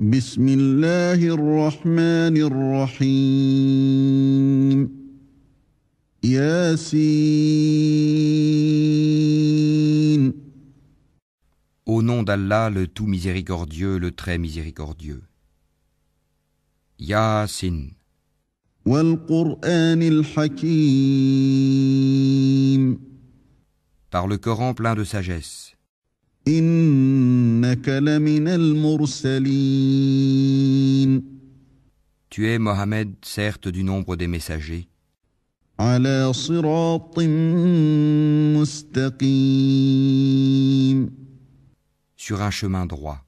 بسم الله الرحمن الرحيم ياسين. Au nom d'Allah, le tout miséricordieux, le très miséricordieux. Yasin. والقرآن الحكيم. Par le Coran plein de sagesse. إنك لمن المرسلين. Tu es, Mohammed, certes du nombre des messagers, على صراط مستقيم. sur un chemin droit.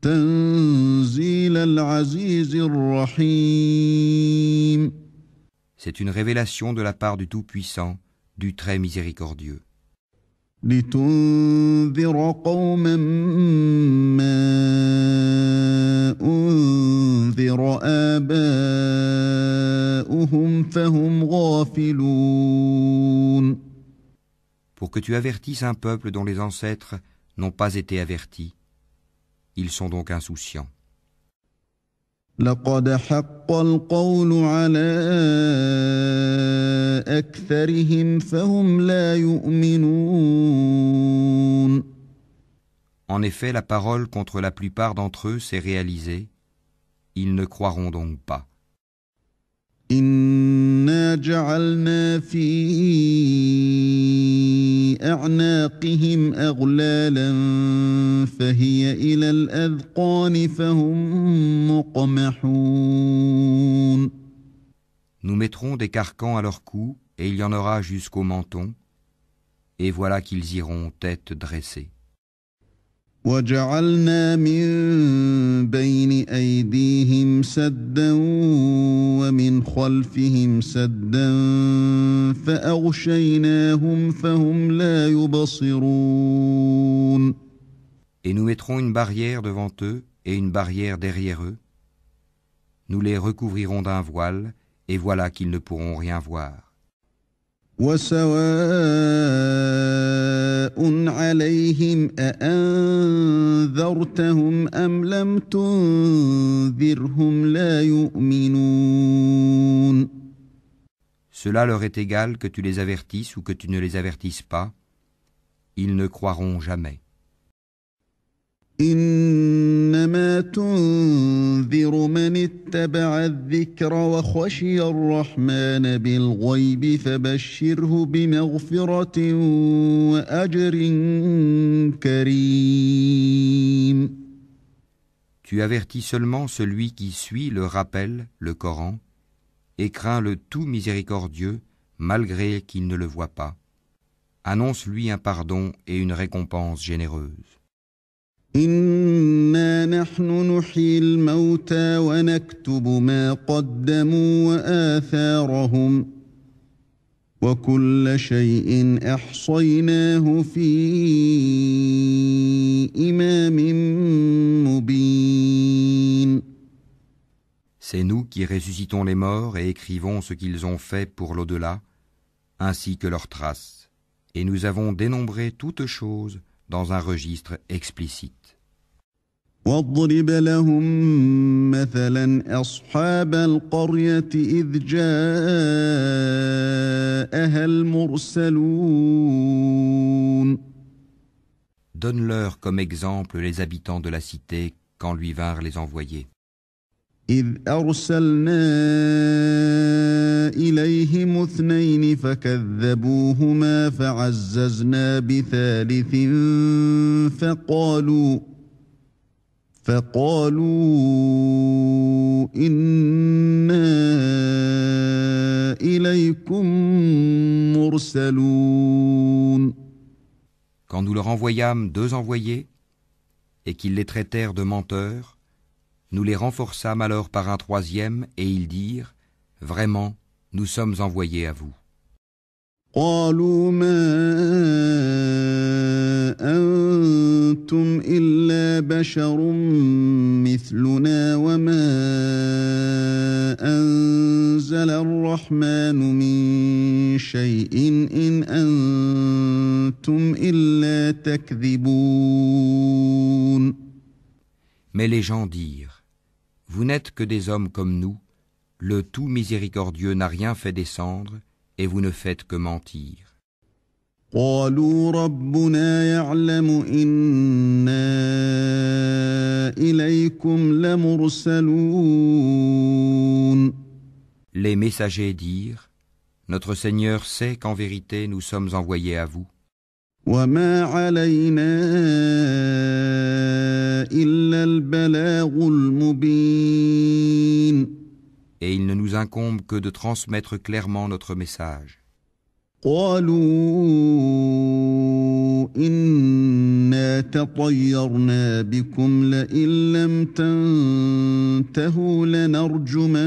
تنزيل العزيز الرحيم. C'est une révélation de la part du Tout-Puissant, du très miséricordieux. لتنذر قوما ما أنذر آباؤهم فهم غافلون. Pour que tu avertisses un peuple dont les ancêtres n'ont pas été avertis. Ils sont donc insouciants. لقد حق القول على أكثرهم فهم لا يؤمنون. En effet, la parole contre la plupart d'entre eux s'est réalisée. Ils ne croiront donc pas. إنا جعلنا في أعناقهم أغلالا فهي إلى الأذقان فهم مقمحون. Nous mettrons des carcans à leur cou, et il y en aura jusqu'au menton, et voilà qu'ils iront tête dressée. وجعلنا من بين أيديهم سدا ومن خلفهم سدا فأغشيناهم فهم لا يبصرون. Et nous mettrons une barrière devant eux et une barrière derrière eux. Nous les recouvrirons d'un voile, et voilà qu'ils ne pourront rien voir. وسواء عليهم أأنذرتهم أم لم تنذرهم لا يؤمنون. Cela leur est égal que tu les avertisses ou que tu ne les avertisses pas. Ils ne croiront jamais. إنما تنذر من اتبع الذكر وخشي الرحمن بالغيب فبشره بمغفرة وأجر كريم. Tu avertis seulement celui qui suit le rappel, le Coran, et craint le tout miséricordieux, malgré qu'il ne le voit pas. Annonce-lui un pardon et une récompense généreuse. إنا نحن نحيي الموتى ونكتب ما قدموا وآثارهم وكل شيء أحصيناه في إمام مبين. C'est nous qui ressuscitons les morts et écrivons ce qu'ils ont fait pour l'au-delà, ainsi que leurs traces. Et nous avons dénombré toutes choses dans un registre explicite. واضرب لهم مثلا أصحاب القرية إذ جاءها المرسلون. Donne-leur comme exemple les habitants de la cité quand lui vinrent les envoyés. إذ أرسلنا إليهم اثنين فكذبوهما فعززنا بثالث فقالوا إنا إليكم مرسلون. Quand nous leur envoyâmes 2 envoyés, et qu'ils les traitèrent de menteurs, nous les renforçâmes alors par un 3e, et ils dirent, « Vraiment, nous sommes envoyés à vous. » قالوا ما أنتم إلا بشر مثلنا وما أنزل الرحمن من شيء إن أنتم إلا تكذبون. Mais les gens dirent, vous n'êtes que des hommes comme nous, le tout miséricordieux n'a rien fait descendre, et vous ne faites que mentir. قالوا ربنا يعلم إنا إليكم لمرسلون. Les messagers dirent, notre Seigneur sait qu'en vérité nous sommes envoyés à vous. وما علينا إلا البلاغ المبين. Et il ne nous incombe que de transmettre clairement notre message. قالوا إنا تطيرنا بكم لئن لم تنتهوا لنرجمنكم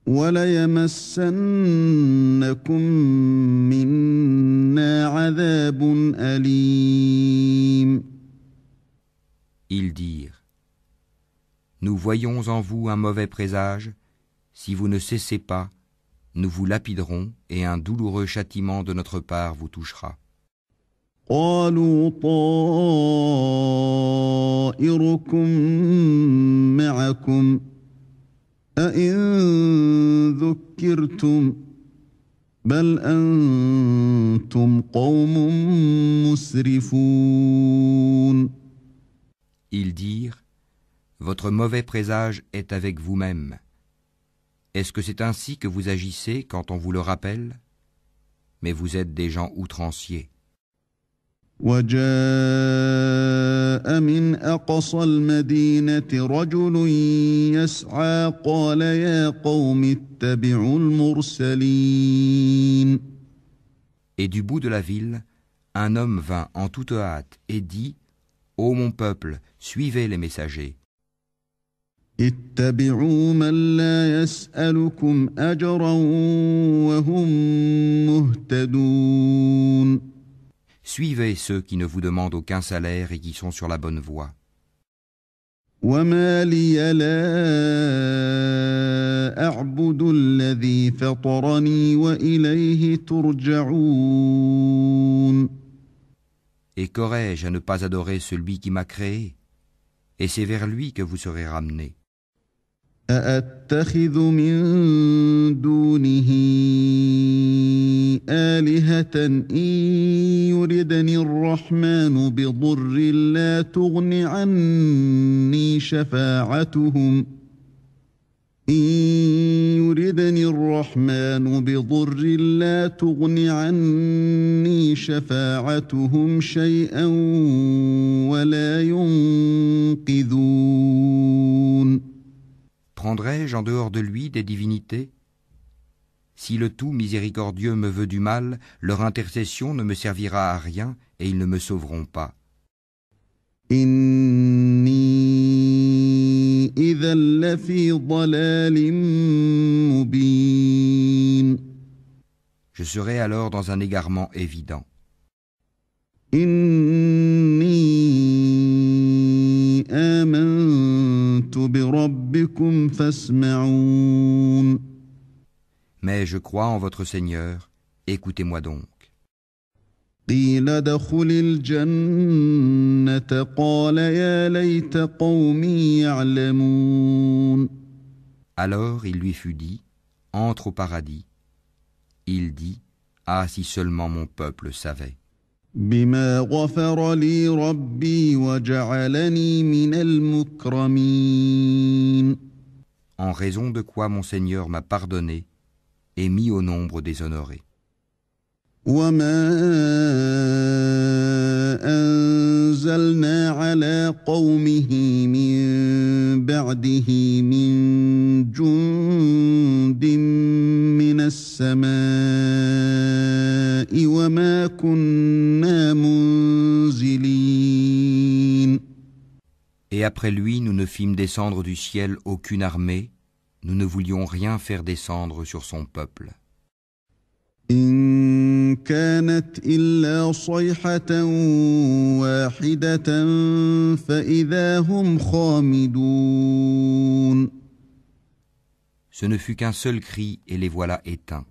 وليمسنكم منا عذاب أليم. Ils dirent, nous voyons en vous un mauvais présage, si vous ne cessez pas, nous vous lapiderons et un douloureux châtiment de notre part vous touchera. قالوا طائركم معكم أئن ذكرتم بل أنتم قوم مسرفون. Ils dirent, votre mauvais présage est avec vous-même. Est-ce que c'est ainsi que vous agissez quand on vous le rappelle? Mais vous êtes des gens outranciers. وجاء من أقصى المدينة رجل يسعى قال يا قوم اتبعوا المرسلين. Et du bout de la ville, un homme vint en toute hâte et dit, ô mon peuple, suivez les messagers. اتبعوا من لا يسألكم أجرا وهم مهتدون. Suivez ceux qui ne vous demandent aucun salaire et qui sont sur la bonne voie. وما لي لا أعبد الذي فطرني وإليه ترجعون. Et qu'aurais-je à ne pas adorer celui qui m'a créé? Et c'est vers lui que vous serez ramenés. أأتخذ من دونه آلهة إن يردني الرحمن بضر لا تغن عني شفاعتهم شيئا ولا ينقذون. Prendrai-je en dehors de lui des divinités? Si le tout miséricordieux me veut du mal, leur intercession ne me servira à rien et ils ne me sauveront pas. إني إذا لفي ضلال مبين. Je serai alors dans un égarement évident. إني آمنت بربكم فاسمعون. Mais je crois en votre Seigneur, écoutez-moi donc. قيل ادخل الجنة قال يا ليت قومي يعلمون. Alors il lui fut dit, entre au paradis. Il dit, ah si seulement mon peuple savait. بما غفر لي ربي وجعلني من المكرمين. En raison de quoi mon Seigneur m'a pardonné et mis au nombre des honorés. وما أنزلنا على قومه من بعده من جند من السماء وما كنا منزلين. Et après lui, nous ne fîmes descendre du ciel aucune armée, nous ne voulions rien faire descendre sur son peuple. إن كانت إلا صيحة واحدة فإذا هم خامدون. Ce ne fut qu'un seul cri et les voilà éteints.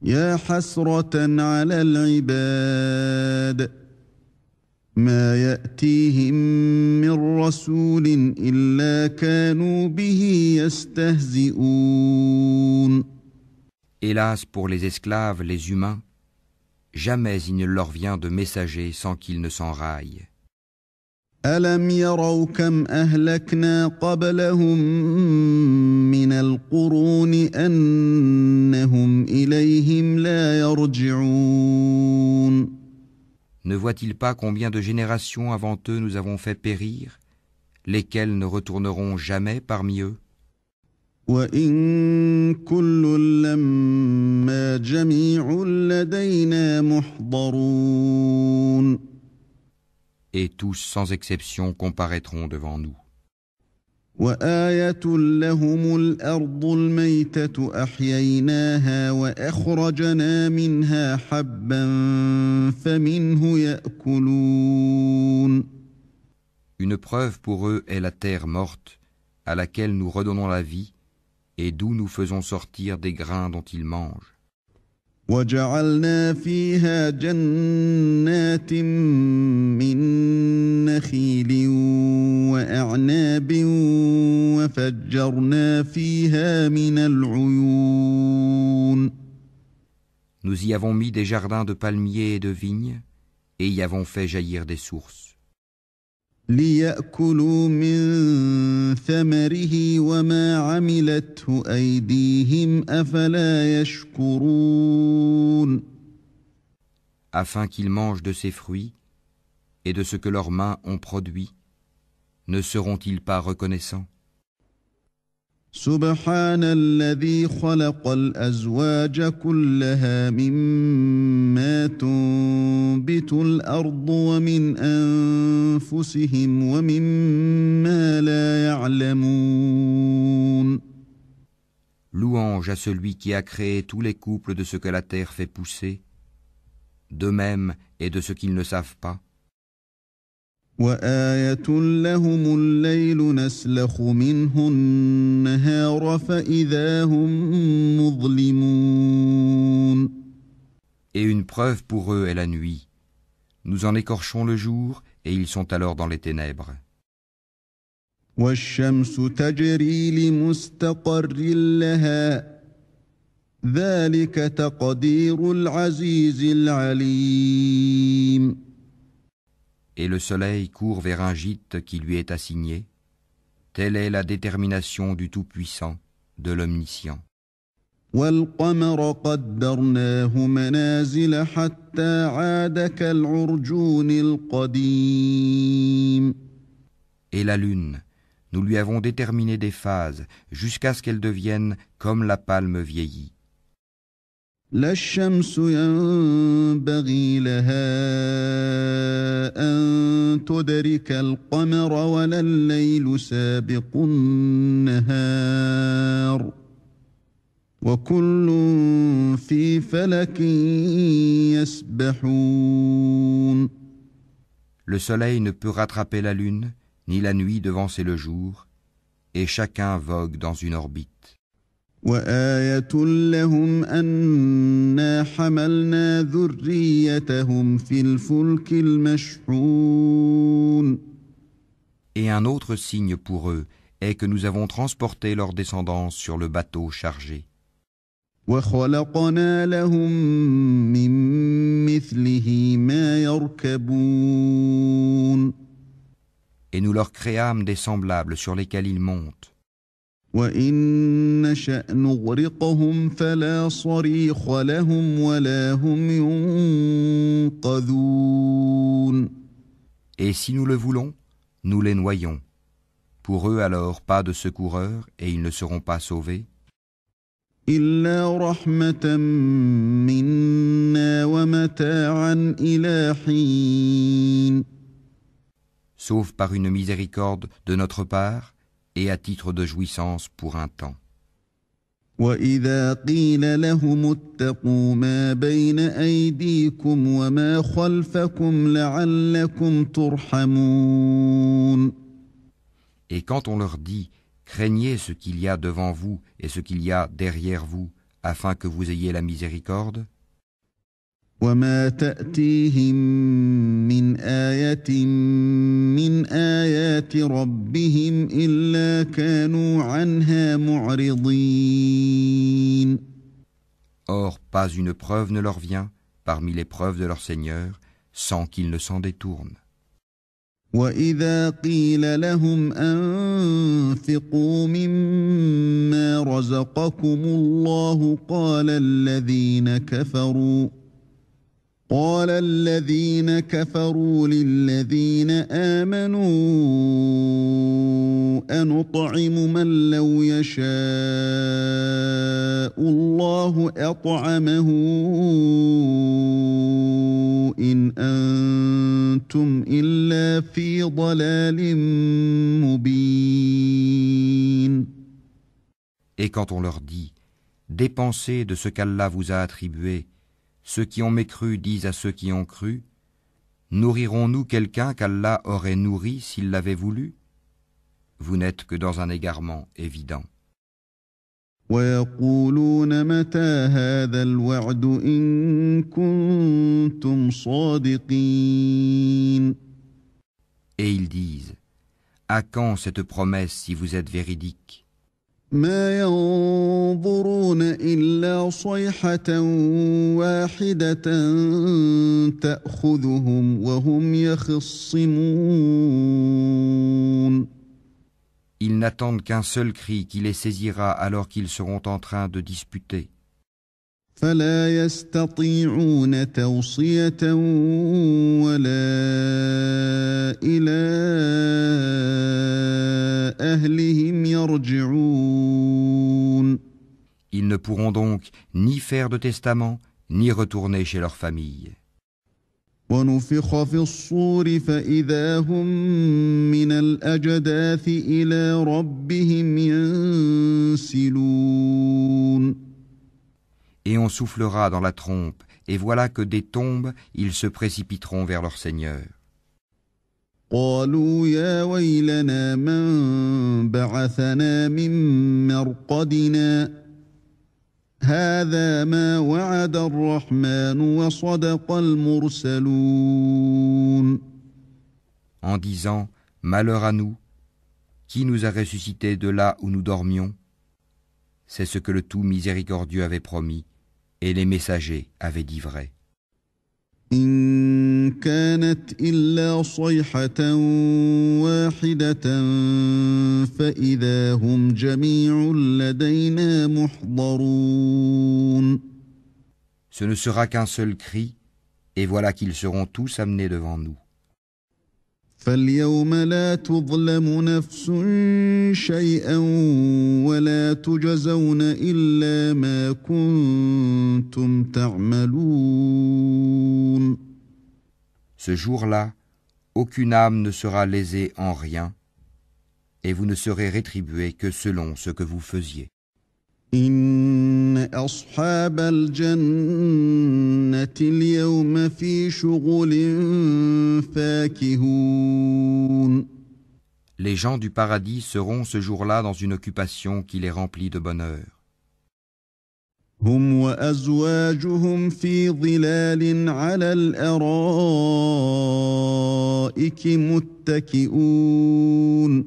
يا حسرة على العباد ما يأتيهم من رسول إلا كانوا به يستهزئون. Hélas pour les esclaves, les humains, jamais il ne leur vient de messager sans qu'ils ne s'enraillent. ألم يروا كم أهلكنا قبلهم من القرون أنهم إليهم لا يرجعون. Ne voient-ils pas combien de générations avant eux nous avons fait périr, lesquelles ne retourneront jamais parmi eux? وإن كل لما جميع لدينا محضرون. Et tous sans exception comparaîtront devant nous. وآية لهم الأرض الميتة أحييناها وأخرجنا منها حبا فمنه يأكلون. Une preuve pour eux est la terre morte, à laquelle nous redonnons la vie, et d'où nous faisons sortir des grains dont ils mangent. وجعلنا فيها جنات من نخيل وأعناب وفجرنا فيها من العيون. Nous y avons mis des jardins de palmiers et de vignes, et y avons fait jaillir des sources. ليأكلوا من ثمره وما عملته أيديهم أفلا يشكرون. Afin qu'ils mangent de ses fruits et de ce que leurs mains ont produit, ne seront-ils pas reconnaissants? سبحان الذي خلق الأزواج كلها مما تنبت الأرض ومن أنفسهم ومما لا يعلمون. Louange à celui qui a créé tous les couples de ce que la terre fait pousser, d'eux-mêmes et de ce qu'ils ne savent pas. وآية لهم الليل نسلخ منه النهار فإذا هم مظلمون. Et une preuve pour eux est la nuit. Nous en écorchons le jour, et ils sont alors dans les ténèbres. والشمس تجري لمستقر لها ذلك تقدير العزيز العليم. Et le soleil court vers un gîte qui lui est assigné. Telle est la détermination du Tout-Puissant, de l'Omniscient. والقمر قدرناه منازل حتى عاد كالعرجون القديم. Et la lune, nous lui avons déterminé des phases jusqu'à ce qu'elle devienne comme la palme vieillie. لا الشمس ينبغي لها أن تدرك القمر ولا الليل سابق النهار وكل في فلك يسبحون. Le soleil ne peut rattraper la lune, ni la nuit devancer le jour, et chacun vogue dans une orbite. وآية لهم أنا حملنا ذريتهم في الفلك المشحون. Et un autre signe pour eux est que nous avons transporté leur descendance sur le bateau chargé. وخلقنا لهم من مثله ما يركبون. Et nous leur créâmes des semblables sur lesquels ils montent. وإن نشأ نغرقهم فلا صريخ لهم ولا هم ينقذون. Et si nous le voulons, nous les noyons. Pour eux alors pas de secoureurs et ils ne seront pas sauvés. إلا رحمة منا ومتاعا إلى حين. Sauf par une miséricorde de notre part et à titre de jouissance pour un temps. وإذا قيل لهم اتقوا ما بين أيديكم وما خلفكم لعلكم ترحمون. Et quand on leur dit « Craignez ce qu'il y a devant vous et ce qu'il y a derrière vous, afin que vous ayez la miséricorde. وما تأتيهم من آية من آيات ربهم إلا كانوا عنها معرضين. Or, pas une preuve ne leur vient parmi les preuves de leur Seigneur, sans qu'ils ne s'en détournent. وإذا قيل لهم أنفقوا مما رزقكم الله قال الذين كفروا للذين آمنوا أنطعم من لو يشاء الله أطعمه إن أنتم إلا في ضلال مبين. Et quand on leur dit « Dépensez de ce qu'Allah vous a attribué », ceux qui ont mécru disent à ceux qui ont cru, « Nourrirons-nous quelqu'un qu'Allah aurait nourri s'il l'avait voulu ?» Vous n'êtes que dans un égarement évident. ويقولون متى هذا الوعد إن كنتم صادقين. Et ils disent, « À quand cette promesse si vous êtes véridique ? ما ينظرون إلا صيحة واحدة تأخذهم وهم يخصمون. Ils n'attendent qu'un seul cri qui les saisira alors qu'ils seront en train de disputer. فلا يستطيعون توصية ولا إلى أهلهم يرجعون. Ils ne pourront donc ni faire de testament, ni retourner chez leur famille. ونفخ في الصور فإذا هم من الأجداث إلى ربهم ينسلون. Et on soufflera dans la trompe, et voilà que des tombes, ils se précipiteront vers leur Seigneur. قالوا يا ويلنا من بعثنا من مرقدنا هذا ما وعد الرحمن وصدق المرسلون. En disant, malheur à nous, qui nous a ressuscités de là où nous dormions? C'est ce que le tout miséricordieux avait promis, et les messagers avaient dit vrai. إن كانت إلا صيحة واحدة فإذا هم جميع لدينا محضرون. Ce ne sera qu'un seul cri, et voilà qu'ils seront tous amenés devant nous. فاليوم لا تظلم نفس شيئا ولا تجزون إلا ما كنتم تعملون. Ce jour-là, aucune âme ne sera lésée en rien, et vous ne serez rétribués que selon ce que vous faisiez. إن أصحاب الجنة اليوم في شغل فاكهون. Les gens du paradis seront ce jour-là dans une occupation qui les remplit de bonheur. هم وأزواجهم في ظلال على الأرائك متكئون.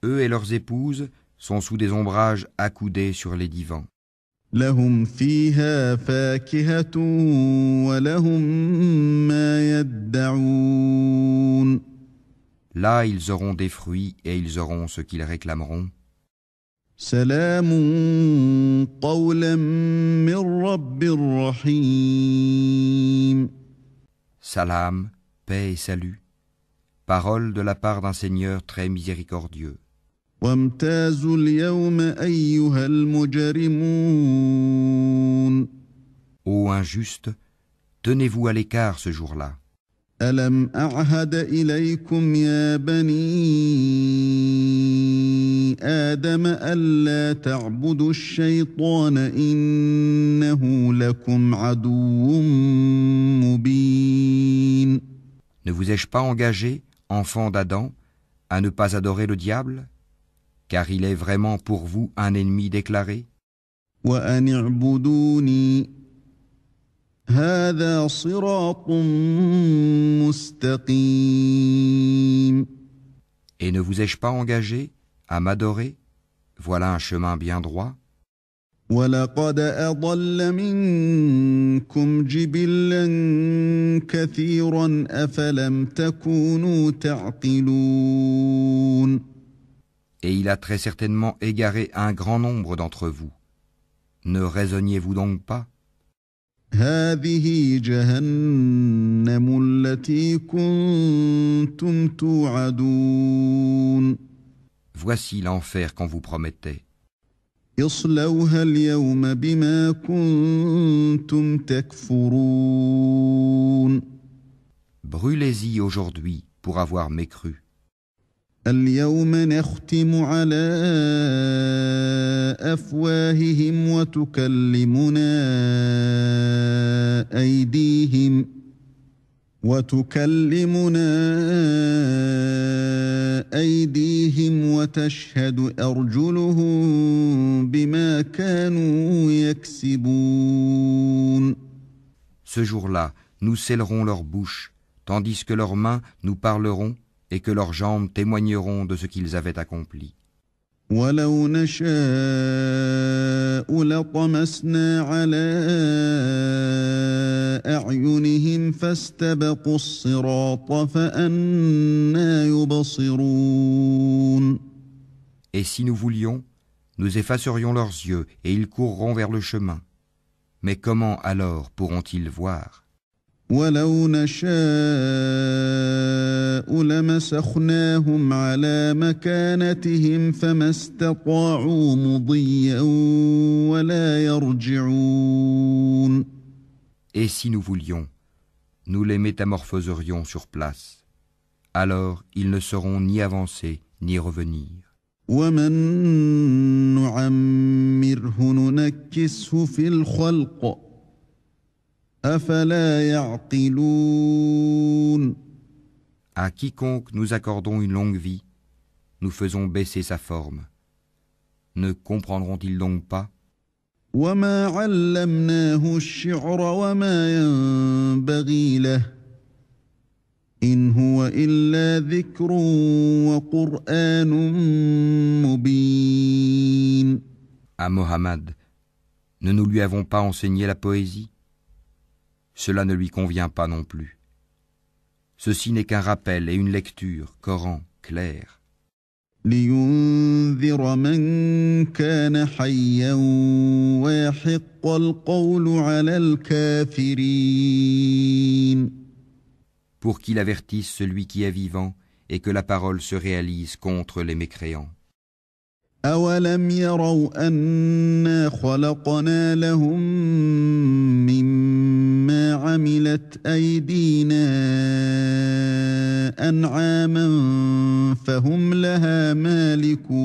Eux et leurs épouses sont sous des ombrages accoudés sur les divans. لهم فيها فاكهة ولهم ما يدعون. Là, ils auront des fruits et ils auront ce qu'ils réclameront. سلام قولا من رب رحيم. Salam, paix et salut. Parole de la part d'un Seigneur très miséricordieux. وامتازوا اليوم أيها المجرمون. Ô injustes, tenez-vous à l'écart ce jour-là. ألم أعهد إليكم يا بني آدم ألا تعبدوا الشيطان إنه لكم عدو مبين. Ne vous ai-je pas engagé, enfants d'Adam, à ne pas adorer le diable, car il est vraiment pour vous un ennemi déclaré? وأن اعبدوني هذا صراط مستقيم. Et ne vous ai-je pas engagé à m'adorer? Voilà un chemin bien droit. وَلَقَدْ أَضَلَّ مِنكُمْ جِبِلًّا كَثِيرًا أَفَلَمْ تَكُونُوا تَعْقِلُونَ. Et il a très certainement égaré un grand nombre d'entre vous. Ne raisonniez-vous donc pas? هَذِهِ جَهَنَّمُ الَّتِي كُنتُمْ تُوعَدُونَ. Voici l'enfer qu'on vous promettait. اصْلَوْهَا الْيَوْمَ بِمَا كُنتُمْ تَكْفُرُونَ. Brûlez-y aujourd'hui pour avoir mécru. اليوم نختم على أفواههم وتكلمنا أيديهم وتشهد أرجلهم بما كانوا يكسبون. Ce jour-là, nous scellerons leurs bouches, tandis que leurs mains nous parleront et que leurs jambes témoigneront de ce qu'ils avaient accompli. وَلَوْ نَشَاءُ لَطَمَسْنَا عَلَىٰ أَعْيُنِهِمْ فَاسْتَبَقُوا الصِّرَاطَ فَأَنَّىٰ يُبْصِرُونَ. Et si nous voulions, nous effacerions leurs yeux et ils courront vers le chemin. Mais comment alors pourront-ils voir? وَلَوْ نَشَاءُ لَمَسَخْنَاهُمْ عَلَىٰ مَكَانَتِهِمْ فَمَا اسْتَطَاعُوا مُضِيًّا وَلَا يَرْجِعُونَ. Et si nous voulions, nous les métamorphoserions sur place. Alors ils ne sauront ni avancer ni revenir. وَمَن نُّعَمِّرْهُ نُنَكِّسْهُ فِي الْخَلْقِ أَفَلَا يَعْقِلُونَ. À quiconque nous accordons une longue vie, nous faisons baisser sa forme. Ne comprendront-ils donc pas? وَمَا عَلَّمْنَاهُ الشِّعْرَ وَمَا يَنبَغِي لَهُ إِنْ هُوَ إِلَّا ذِكْرٌ وَقُرْآنٌ مُبِينٌ. À Mohammed, ne nous lui avons pas enseigné la poésie? Cela ne lui convient pas non plus. Ceci n'est qu'un rappel et une lecture, Coran, clair. لِيُنذِرَ مَن كَانَ حَيًّا وَيَحِقَّ الْقَوْلُ عَلَى الْكَافِرِينَ. Pour qu'il avertisse celui qui est vivant et que la parole se réalise contre les mécréants. أَوَلَمْ يَرَوْا أَنَّا خَلَقْنَا لَهُم مِّمَّا عَمِلَتْ أَيْدِينَا أَنْعَامًا فَهُمْ لَهَا مَالِكُونَ.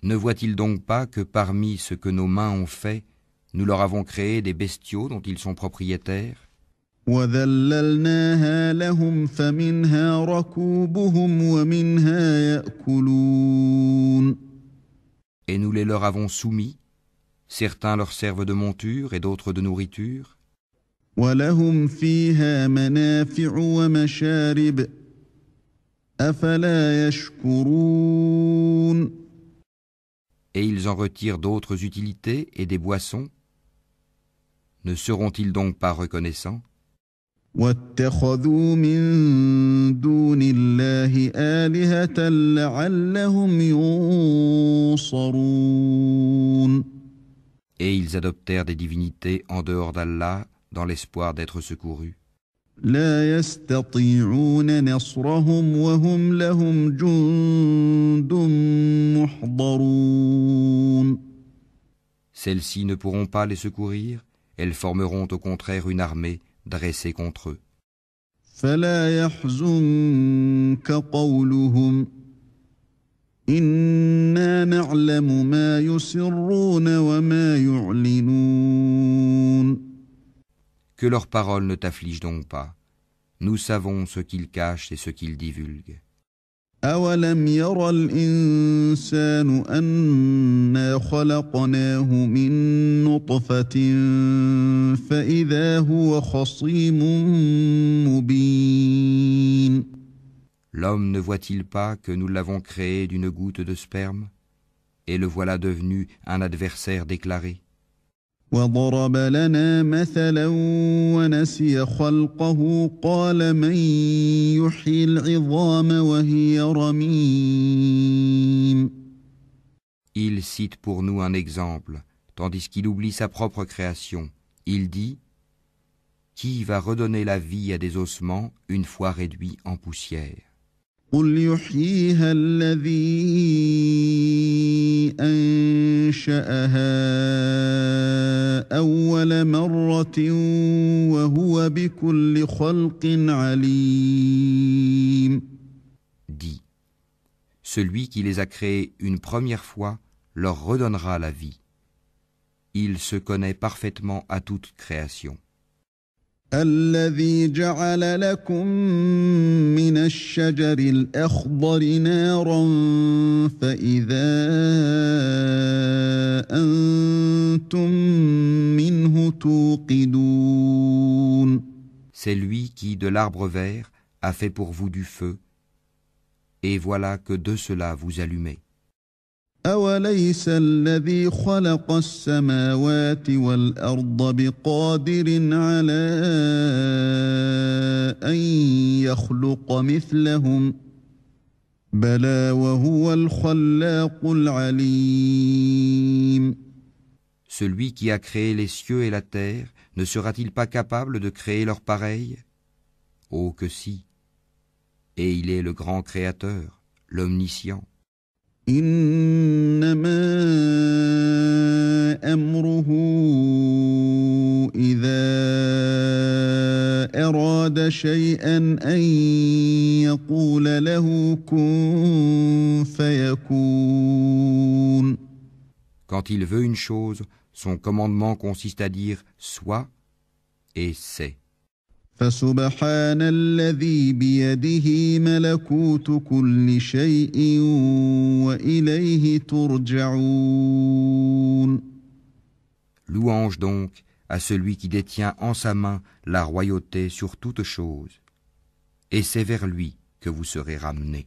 Ne voit-il donc pas que parmi ce que nos mains ont fait, nous leur avons créé des bestiaux dont ils sont propriétaires? وَذَلَّلْنَاهَا لَهُمْ فَمِنْهَا رَكُوبُهُمْ وَمِنْهَا يَأْكُلُونَ. Et nous les leur avons soumis, certains leur servent de monture et d'autres de nourriture. وَلَهُمْ فِيهَا مَنَافِعُ وَمَشَارِبُ أَفَلَا يَشْكُرُونَ. Et ils en retirent d'autres utilités et des boissons. Ne seront-ils donc pas reconnaissants? وَاتَّخَذُوا مِن دُونِ اللَّهِ آلِهَةً لَعَلَّهُمْ يُنصَرُونَ. Et ils adoptèrent des divinités en dehors d'Allah dans l'espoir d'être secourus. لَا يَسْتَطِيعُونَ نَصْرَهُمْ وَهُمْ لَهُمْ جُندٌ مُّحْضَرُونَ. Celles-ci ne pourront pas les secourir, elles formeront au contraire une armée dressée contre eux. فَلَا يَحْزُنكَ قَوْلُهُمْ إِنَّا نَعْلَمُ مَا يُسِرُّونَ وَمَا يُعْلِنُونَ. Que leurs paroles ne t'affligent donc pas. Nous savons ce qu'ils cachent et ce qu'ils divulguent. أولم ير الإنسان أنا خلقناه من نطفة فإذا هو خصيم مبين. L'homme ne voit-il pas que nous l'avons créé d'une goutte de sperme, et le voilà devenu un adversaire déclaré? وضرب لنا مثلا ونسي خلقه قال من يحيي العظام وهي رميم. Il cite pour nous un exemple, tandis qu'il oublie sa propre création. Il dit: Qui va redonner la vie à des ossements une fois réduits en poussière? قل يحييها الذي أنشأها أول مرة وهو بكل خلق عليم. Dit: Celui qui les a créés une première fois leur redonnera la vie. Il se connaît parfaitement à toute création. الذي جعل لكم من الشجر الأخضر نارا فإذا أنتم منه توقدون. C'est lui qui, de l'arbre vert, a fait pour vous du feu, et voilà que de cela vous allumez. أوليس الذي خلق السماوات والأرض بقادر على أن يخلق مثلهم بلى وهو الخلاق العليم. Celui qui a créé les cieux et la terre, ne sera-t-il pas capable de créer leur pareil? Oh que si! Et il est le grand créateur, l'omniscient. إنما أمره إذا أراد شيئا أن يقول له كن فيكون. Quand il veut une chose, son commandement consiste à dire « sois » et « c'est ». فسبحان الذي بيده ملكوت كل شيء وإليه ترجعون. Louange donc à celui qui détient en sa main la royauté sur toute chose, et c'est vers lui que vous serez ramenés.